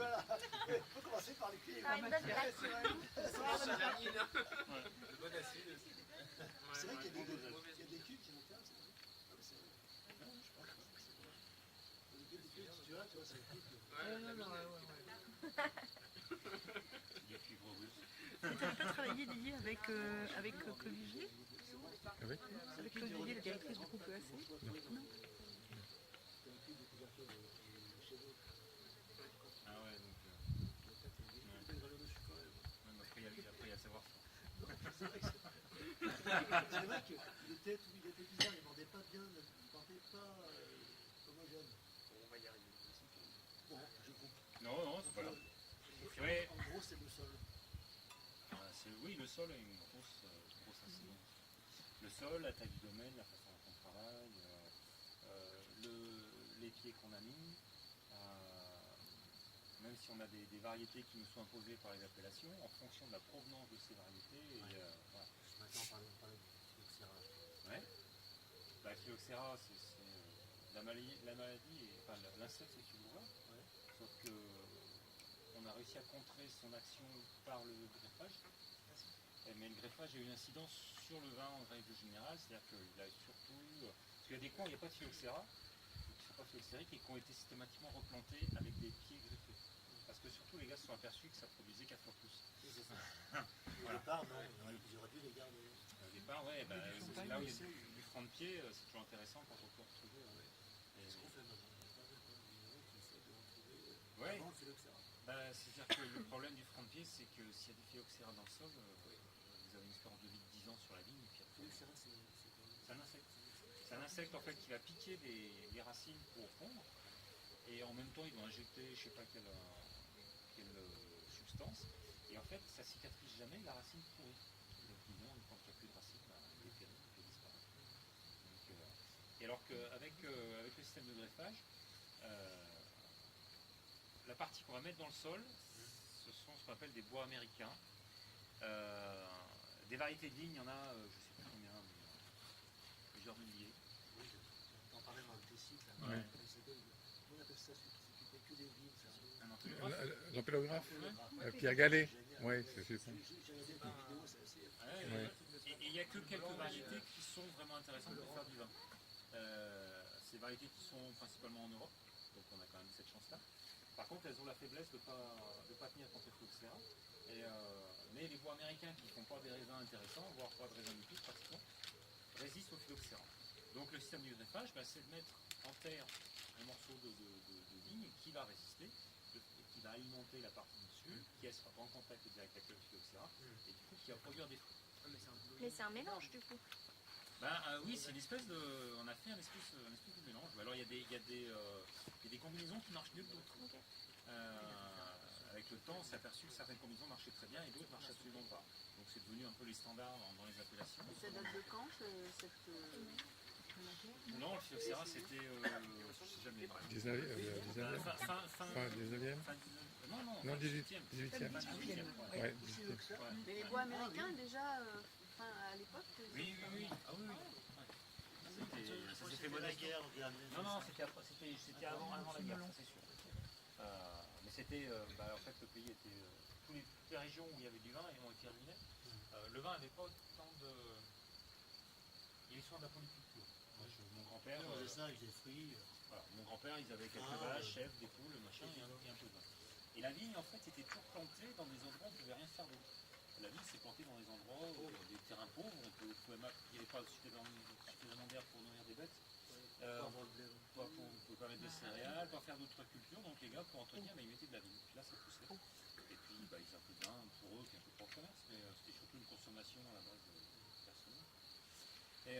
voilà. Il faut commencer par les clés. Ah, une bonne place. C'est vrai. Le bon acide aussi. C'est vrai qu'il y a des cubes qui sont bien. C'est vrai. Non, je sais pas. Les cubes, tu vois, c'est le cube. Il y a cuivre russe. Tu as un peu travaillé, Didier, avec Olivier. Avec Avec Claude Didier, la directrice du groupe EAC. C'est un cube de couverture de chez vous. Ah ouais, donc. Une valeur dessus quand même. Même après, il y a le savoir-faire. C'est vrai qu'il était bizarre, il ne vendait pas bien, il ne vendait pas homogène. Bon, on va y arriver. Bon, je comprends. Non, c'est pas grave. Ouais. En gros, c'est le sol. Oui, le sol a une grosse incidence. Le sol, la taille du domaine, la façon dont on travaille, les pieds qu'on a mis, même si on a des variétés qui nous sont imposées par les appellations, en fonction de la provenance de ces variétés. Ouais. Voilà. Maintenant, on parlait du phylloxéra. Ouais. La phylloxéra, c'est la maladie, enfin l'insecte, c'est filoxéra. Ouais. Sauf que on a réussi à contrer son action par le greffage. Mais le greffage a eu une incidence sur le vin en règle générale, c'est-à-dire qu'il a surtout. Parce qu'il y a des coins où il n'y a pas de phylloxéra, qui ne sont pas phylloxériques et qui ont été systématiquement replantés avec des pieds greffés. Parce que surtout les gars se sont aperçus que ça produisait 4 fois plus. Oui, c'est ça. Au départ, non, ils auraient dû les garder. Au départ, ouais, bah, c'est là où il y a du franc de pied, c'est toujours intéressant quand on peut retrouver. Qu'est-ce qu'on fait maintenant? On a pas de vigneron qui essaie de retrouver Ouais. avant le phylloxéra. Bah, c'est-à-dire que le problème du franc de pied, c'est que s'il y a du phylloxéra dans le sol, vous avez une espérance de vie de 10 ans sur la vigne. Et puis après, Phylloxéra, c'est quoi? c'est un insecte. C'est un insecte en fait qui va piquer les racines pour pondre. Et en même temps, ils vont injecter je ne sais pas quelle substance. Et en fait, ça ne cicatrise jamais, la racine pourrit. Donc disons, quand il n'y a plus de racines, il est péri, il peut disparaître. Donc, et alors qu'avec le système de greffage, la partie qu'on va mettre dans le sol, ce sont ce qu'on appelle des bois américains. Des variétés de vignes, il y en a, je ne sais plus combien, mais plusieurs milliers. Oui, t'en parlais dans le Tessie, là. Ouais. On appelle ça celui qui s'occupait que des vignes, ça. Un orthographe. L'empélographe Ouais. Pierre Gallet. Génial. Oui, c'est super. J'ai regardé des vidéos, c'est assez. Ouais. Et il n'y a que quelques variétés qui sont vraiment intéressantes pour faire du vin. Ces variétés qui sont principalement en Europe, donc on a quand même cette chance-là. Par contre, elles ont la faiblesse de ne pas tenir contre le phylloxéra. Mais les bois américains qui ne font pas des raisins intéressants, voire pas de raisins du tout pratiquement, résistent au phylloxéra. Donc le système du greffage, c'est de mettre en terre un morceau de vigne qui va résister, qui va alimenter la partie du dessus, qui elle sera en contact direct avec le phylloxéra, et du coup qui va produire des fruits. Mais c'est un mélange du coup. Oui, c'est une espèce de. On a fait un espèce de mélange. Alors il y a des combinaisons qui marchent mieux que d'autres. Ok. Avec le temps, on s'est aperçu que certaines combinaisons marchaient très bien et d'autres marchaient absolument pas. Donc c'est devenu un peu les standards dans les appellations. Et ça date de quand cette Non, le phylloxéra c'était. Je sais jamais. 19e. Fin 19e. Non, 18e. 18e. Ouais, 18e. Mais les bois américains déjà, à l'époque. Oui. Ah oui. Ça s'est fait la modeste. guerre, Non, c'était avant la guerre, ça c'est sûr. Mais c'était, en fait, le pays était, toutes les régions où il y avait du vin ont été ruinées. Le vin n'avait pas autant de. Il y avait souvent de la polyculture. Mon grand-père. on faisait ça avec des fruits. Voilà, mon grand-père, ils avaient quelques vaches, chèvres, des poules, machin, et un peu de vin. Et la vigne, en fait, était toujours plantée dans des endroits où on ne pouvait rien faire d'autre. La vigne s'est plantée dans des endroits, des terrains pauvres, il n'y avait pas suffisamment d'air pour nourrir des bêtes. Pour pas mettre de céréales, pas faire d'autres cultures, donc les gars, pour entretenir, ils mettaient de la vigne. Puis là, ça poussait. Et puis, ils avaient un peu de vin pour eux, qui est un peu pour le commerce, mais c'était surtout une consommation à la base personnelle. Et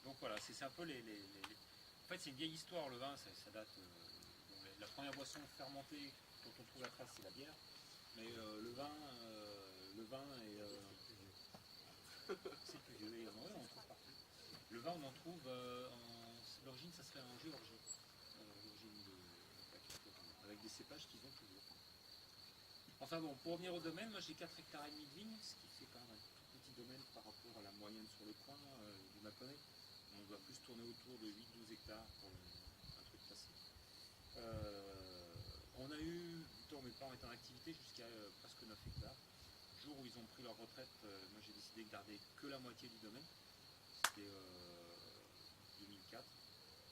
donc voilà, c'est un peu les. En fait, c'est une vieille histoire, le vin, ça date. La première boisson fermentée dont on trouve la trace, c'est la bière. Mais le vin est. C'est plus vieux, on en trouve partout. Le vin, on en trouve l'origine, ça serait en Géorgie. L'origine de la culture, avec des cépages qu'ils ont toujours. Enfin bon, pour revenir au domaine, moi j'ai 4 hectares et demi de vignes, ce qui fait quand même un tout petit domaine par rapport à la moyenne sur le coin du Mâconnais. On doit plus tourner autour de 8-12 hectares pour un truc classique. On a eu, du temps où mes parents étaient en activité, jusqu'à presque 9 hectares. Le jour où ils ont pris leur retraite, moi j'ai décidé de garder que la moitié du domaine. C'était 2004.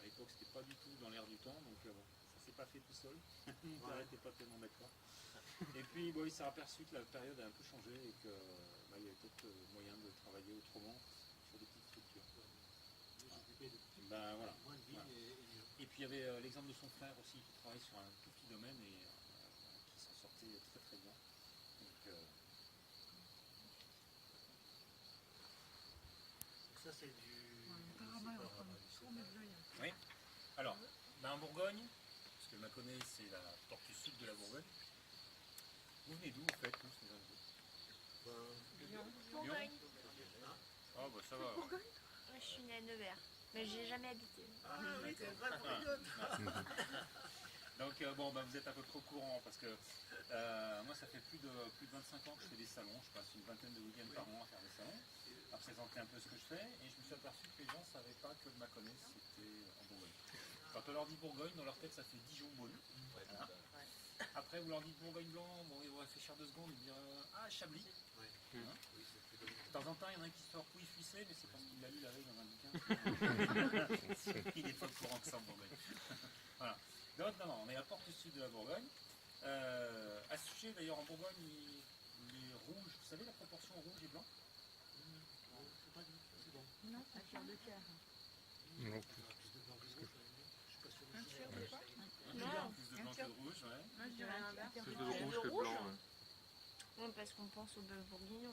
À l'époque, c'était pas du tout dans l'air du temps, donc bon, ça s'est pas fait tout seul. Mon père n'était pas tellement d'accord. Et puis bon, il s'est aperçu que la période a un peu changé et qu'il y avait peut-être moyen de travailler autrement sur des petites structures. Ben, voilà. Voilà. Et puis il y avait l'exemple de son frère aussi qui travaille sur un tout petit domaine et qui s'en sortait très très bien. Donc, Ça, c'est du. Apparemment, il reprend toujours mes bleues. oui. Alors, ben, en Bourgogne, parce que Mâconnais c'est la partie sud de la Bourgogne. Vous venez d'où en fait, tous ces gens? Bourgogne. Ah bah ça va. Moi, je suis née à Nevers, mais j'ai jamais habité. Ah oui, c'est vrai, Bourgogne. Donc bon, ben, vous êtes à peu près au courant parce que moi ça fait plus de 25 ans que je fais des salons, je passe une vingtaine de week-ends par an à faire des salons, à présenter un peu ce que je fais et je me suis aperçu que les gens ne savaient pas que le Mâconnais c'était en Bourgogne. Quand on leur dit Bourgogne, dans leur tête ça fait Dijon-Beaune. Voilà. Après vous leur dites Bourgogne blanc, bon, ils vont réfléchir 2 secondes et dire ah Chablis. Hein. De temps en temps il y en a un qui sort Pouille Fuissé, mais c'est parce qu'il l'a lu la veille dans un bouquin. Il n'est pas au courant que ça en Bourgogne. Voilà. Donc non, on est à la porte sud de la Bourgogne. À ce sujet d'ailleurs en Bourgogne, les rouges, vous savez la proportion rouge et blanc? Non, un tiers de tiers. Non, Un tiers de quoi? Non, Plus de blanc que de rouge, ouais. Moi, je dirais un tiers Plus de de tiers. rouge que de blanc. Ouais. Ouais, parce qu'on pense au bœuf bourguignon.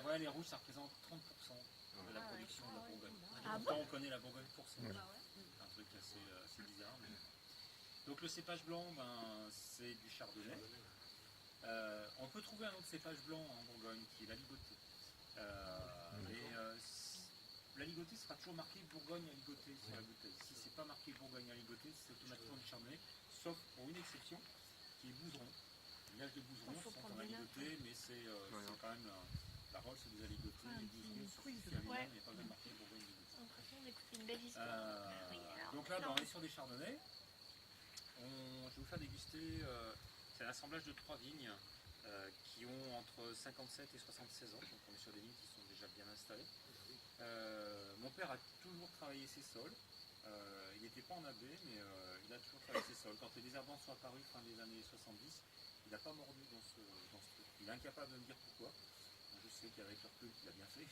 Ouais, les rouges ça représente 30% de la production de la Bourgogne. Ah Pourtant on connaît la Bourgogne pour ça. C'est un truc assez bizarre. Mais... Donc le cépage blanc, ben, c'est du chardonnay. On peut trouver un autre cépage blanc en Bourgogne qui est l'aligoté. L'aligoté sera toujours marqué Bourgogne aligoté sur la bouteille. Si c'est pas marqué Bourgogne aligoté, c'est automatiquement du chardonnay, sauf pour une exception qui est Bouzeron. Les villages de Bouzeron Faut sont prendre en des aligoté, mais c'est quand même la Rolle, c'est des aligotés. Ah, Les un petit Bouzeron, quiz. c'est Avignon, Ouais. il n'y a pas besoin de marquer Bourgogne aligoté. J'ai l'impression d'écouter une belle histoire. Oui, alors, Donc là, ben, non. on est sur des chardonnays. Je vais vous faire déguster, c'est un assemblage de 3 vignes qui ont entre 57 et 76 ans. Donc on est sur des vignes qui sont déjà bien installées. Mon père a toujours travaillé ses sols. Il n'était pas en AB, mais il a toujours travaillé ses sols. Quand les désherbants sont apparus fin des années 70, il n'a pas mordu dans ce truc. Il est incapable de me dire pourquoi. Je sais qu'avec leur recul, il a bien fait.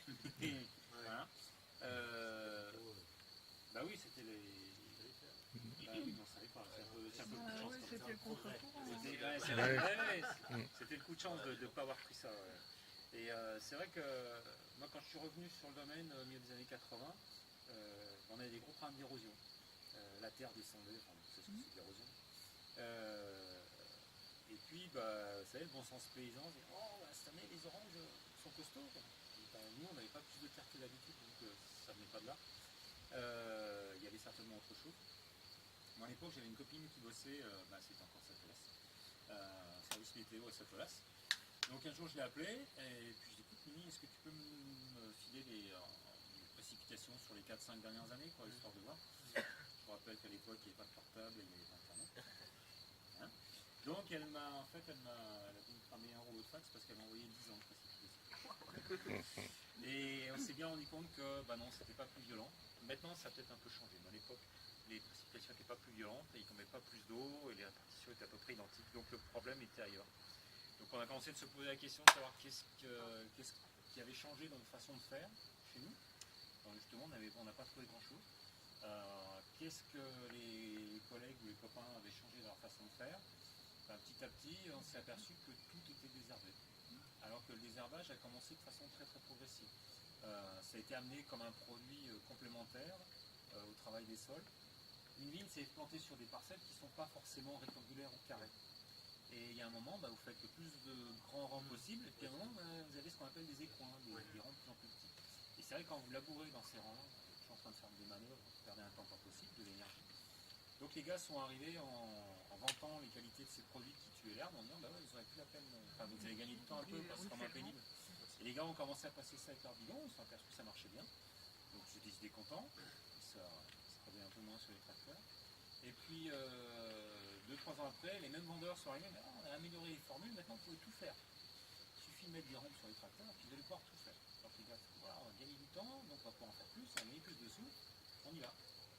Voilà. Bah oui, c'était les. Bah oui, on savait pas. C'est un peu le coup de chance. Ouais, comme ça. c'était le contre-courant. C'était le coup de chance de ne pas avoir pris ça. Ouais. Et c'est vrai que moi, quand je suis revenu sur le domaine au milieu des années 80, on avait des gros problèmes d'érosion. La terre descendait, enfin, c'est ce que c'est de l'érosion. Et puis, bah, vous savez, le bon sens paysan, dit oh, bah, cette année, les oranges sont costauds. Et, bah, nous, on n'avait pas plus de terre que d'habitude, donc ça ne venait pas de là. Il y avait certainement autre chose. Moi, à l'époque, j'avais une copine qui bossait, c'était encore Satolas, service météo à Satolas. Donc un jour, je l'ai appelé et puis je lui ai dit écoute, Mimi, est-ce que tu peux me filer les précipitations sur les 4-5 dernières années, quoi, histoire de voir. Je vous rappelle qu'à l'époque, il n'y avait pas de portable, il n'y avait pas Internet. Hein, donc elle a voulu me cramer un rouleau de fax parce qu'elle m'a envoyé 10 ans de précipitation. Et on s'est bien rendu compte que bah non, c'était pas plus violent. Maintenant, ça a peut-être un peu changé. Mais à l'époque, les précipitations n'étaient pas plus violentes, et il ne tombait pas plus d'eau et les répartitions étaient à peu près identiques. Donc le problème était ailleurs. Donc on a commencé de se poser la question de savoir qu'est-ce qui avait changé dans notre façon de faire chez nous. Donc justement, on n'a pas trouvé grand-chose. Qu'est-ce que les collègues ou les copains avaient changé dans leur façon de faire? Petit à petit, on s'est aperçu que tout était désherbé. Alors que le désherbage a commencé de façon très très progressive. Ça a été amené comme un produit complémentaire au travail des sols. Une vigne, c'est plantée sur des parcelles qui ne sont pas forcément rectangulaires ou carrées. Et il y a un moment, vous faites le plus de grands rangs possible, et puis à un moment, vous avez ce qu'on appelle des écoins, des rangs de plus en plus petits. Et c'est vrai que quand vous labourez dans ces rangs-là, vous êtes toujours en train de faire des manœuvres, vous perdez un temps pas possible, de l'énergie. Donc les gars sont arrivés en vantant les qualités de ces produits qui tuaient l'herbe, en disant, ils auraient plus la peine, vous avez gagné du temps un peu, parce que c'est vraiment pénible. Et les gars ont commencé à passer ça avec leur bidon, ils se sont aperçus que ça marchait bien. Donc j'étais content. Ils ça rodait un peu moins sur les tracteurs. Et puis 2-3 ans après, les mêmes vendeurs sont arrivés, mais on a amélioré les formules, maintenant vous pouvez tout faire. Il suffit de mettre des rampes sur les tracteurs, puis vous allez pouvoir tout faire. Alors les gars, voilà, on va gagner du temps, donc on va pouvoir en faire plus, on va gagner plus de sous, on y va.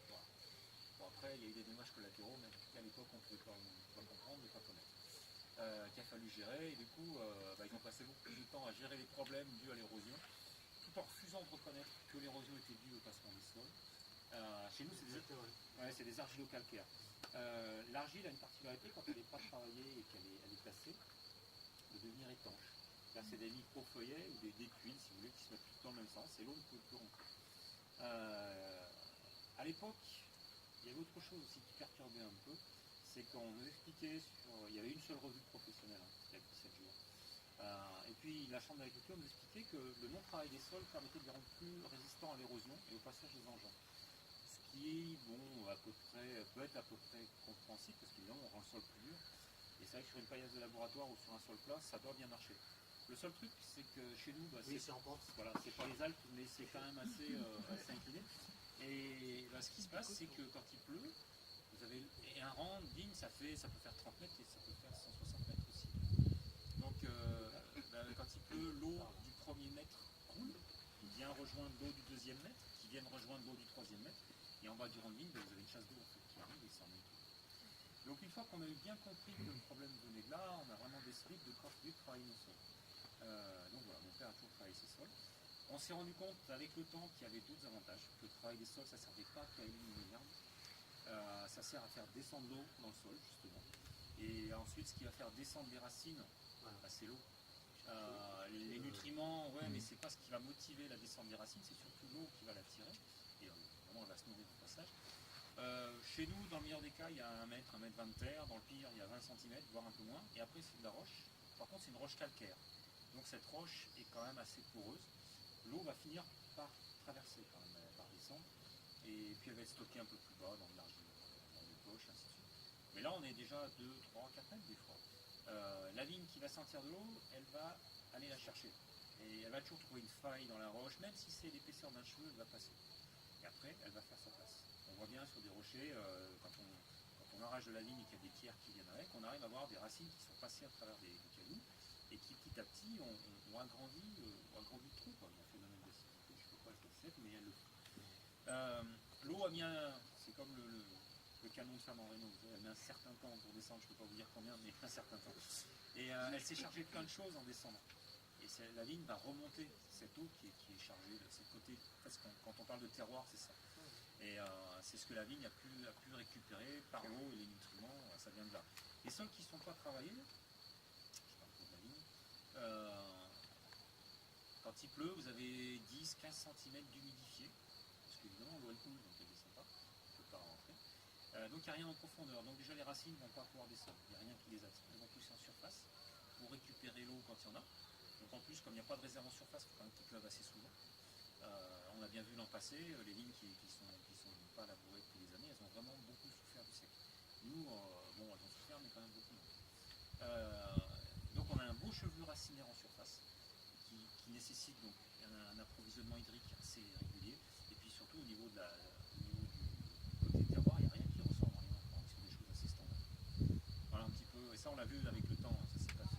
Voilà. Bon, après, il y a eu des dommages collatéraux, mais à l'époque, on ne pouvait pas comprendre, ne pas connaître. Qu'il a fallu gérer, et du coup, ils ont passé beaucoup plus de temps à gérer les problèmes dus à l'érosion, tout en refusant de reconnaître que l'érosion était due au passement des sols. Chez nous, c'est des argilo-calcaires. L'argile a une particularité, quand elle n'est pas travaillée et qu'elle est placée, de devenir étanche. Là, c'est des micro-feuillets ou des tuiles, si vous voulez, qui se mettent tout dans le même sens, et l'eau ne peut plus rentrer. À l'époque, il y avait autre chose aussi qui perturbait un peu, c'est qu'on nous expliquait il y avait une seule revue professionnelle, il y a 17 jours. Et puis la Chambre d'agriculture nous expliquait que le non-travail des sols permettait de les rendre plus résistants à l'érosion et au passage des engins. Ce qui, peut être à peu près compréhensible, parce qu'évidemment on rend le sol plus dur. Et c'est vrai que sur une paillasse de laboratoire ou sur un sol plat, ça doit bien marcher. Le seul truc, c'est que chez nous, c'est en pente. Voilà, c'est pas les Alpes, mais c'est quand même assez incliné. Et ce qui se passe, c'est que quand il pleut, vous avez un rang digne, ça peut faire 30 mètres et ça peut faire 160 mètres aussi. Donc quand il pleut, l'eau du premier mètre coule, qui vient rejoindre l'eau du deuxième mètre, qui vient rejoindre l'eau du troisième mètre, et en bas du rang digne, vous avez une chasse d'eau qui arrive et ça en est. Donc une fois qu'on a eu bien compris que le problème venait de là, on a vraiment décidé de continuer de travailler nos sols. Donc voilà, mon père a toujours travaillé ses sols. On s'est rendu compte avec le temps qu'il y avait d'autres avantages, que le travail des sols, ça ne servait pas qu'à éliminer l'herbe, ça sert à faire descendre l'eau dans le sol, justement. Et ensuite, ce qui va faire descendre les racines, c'est l'eau. Les nutriments, mais c'est pas ce qui va motiver la descente des racines, c'est surtout l'eau qui va l'attirer. Et vraiment, elle va se nourrir au passage. Chez nous, dans le meilleur des cas, il y a 1 mètre, 1 mètre 20 de terre. Dans le pire, il y a 20 cm, voire un peu moins. Et après, c'est de la roche. Par contre, c'est une roche calcaire. Donc cette roche est quand même assez poreuse. L'eau va finir par traverser quand même, par descendre. Et puis elle va être stockée un peu plus bas dans de l'argile, dans des poches, ainsi de suite. Mais là, on est déjà à 2, 3, 4 mètres des fois. La vigne qui va sortir de l'eau, elle va aller la chercher. Et elle va toujours trouver une faille dans la roche, même si c'est l'épaisseur d'un cheveu, elle va passer. Et après, elle va faire sa place. On voit bien sur des rochers, quand on arrache de la vigne et qu'il y a des pierres qui viennent avec, on arrive à voir des racines qui sont passées à travers des cailloux et qui petit à petit ont agrandi le trou. Quoi. Le phénomène d'acidité, je ne sais pas ce que c'est, mais elle le fait. L'eau a bien, c'est comme le canon de femme en Rénault, elle met un certain temps pour descendre, je ne peux pas vous dire combien, mais un certain temps. Et elle s'est chargée de plein de choses en descendant. Et la vigne va remonter cette eau qui est chargée de ce côté. Parce que quand on parle de terroir, c'est ça. Et c'est ce que la vigne a pu récupérer par l'eau et les nutriments, ça vient de là. Les sols qui ne sont pas travaillés, je parle pour la vigne, quand il pleut, vous avez 10-15 cm d'humidifié, parce qu'évidemment l'eau elle coule, donc elle ne descend pas, elle ne peut pas rentrer. Donc il n'y a rien en profondeur, donc déjà les racines ne vont pas pouvoir descendre, il n'y a rien qui les attire, elles vont pousser en surface pour récupérer l'eau quand il y en a. Donc en plus, comme il n'y a pas de réserve en surface, il faut quand même qu'il pleuve assez souvent. On a bien vu l'an passé, les lignes qui sont pas labourées depuis des années, elles ont vraiment beaucoup souffert du sec. Nous, elles ont souffert, mais quand même beaucoup moins. Donc on a un beau chevelu racinaire en surface, qui nécessite donc un approvisionnement hydrique assez régulier, et puis surtout au niveau du côté terroir, il n'y a rien qui ressort dans les mains, c'est des choses assez standards. Voilà un petit peu, et ça on l'a vu avec le temps, ça s'est passé.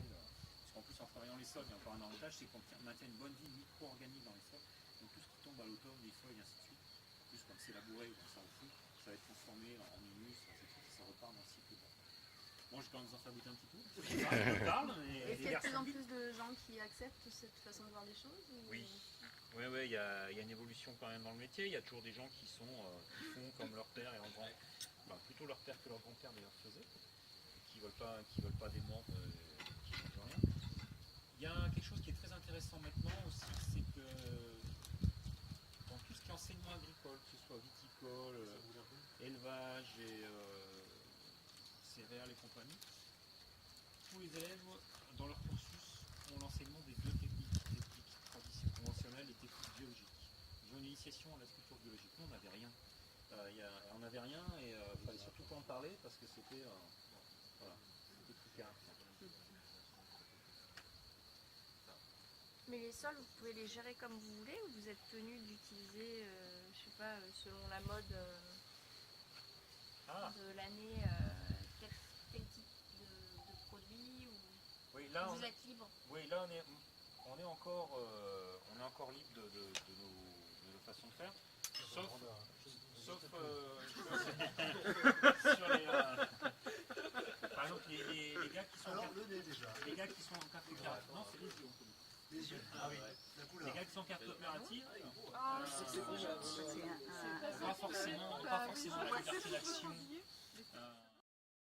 En plus, en travaillant les sols, il y a encore un avantage, c'est qu'on maintient une bonne vie micro-organique dans les sols. Donc tout ce qui tombe à l'automne, les feuilles, ainsi de suite, en plus comme c'est labouré ou comme ça au fond, ça va être transformé en humus, ainsi de suite, et ça repart dans le cycle bas. Bon, je commence à en fabriquer un petit peu. Je parle, mais est-ce qu'il y a de plus en plus de gens qui acceptent cette façon de voir les choses Oui. Oui, il y a une évolution quand même dans le métier. Il y a toujours des gens qui font comme leur père et leur grand, plutôt leur père que leur grand-père d'ailleurs faisait, qui veulent pas des membres qui ne font rien. Il y a quelque chose qui est très intéressant maintenant aussi, c'est que dans tout ce qui est enseignement agricole, que ce soit viticole, élevage et céréales et compagnie, tous les élèves dans leur cursus ont l'enseignement des deux techniques traditionnelles, conventionnelles et techniques biologiques. Ils ont une initiation à la sculpture biologique. Nous, on n'avait rien. On n'avait rien et il ne fallait surtout pas en parler parce que c'était plus carré. Mais les sols, vous pouvez les gérer comme vous voulez ou vous êtes tenu d'utiliser, je sais pas, selon la mode Ah, de l'année, quel type de produit ou oui, là, vous êtes libre. oui, là on est encore libre de nos façons de faire, sauf sur les, par exemple les gars qui sont Alors, le nez déjà. les gars qui sont en carte opérative, non c'est les yeux on peut dire. Les yeux. Ah oui. La Les couleur. gars qui sont en carte opérative, C'est un- pas forcément la liberté d'action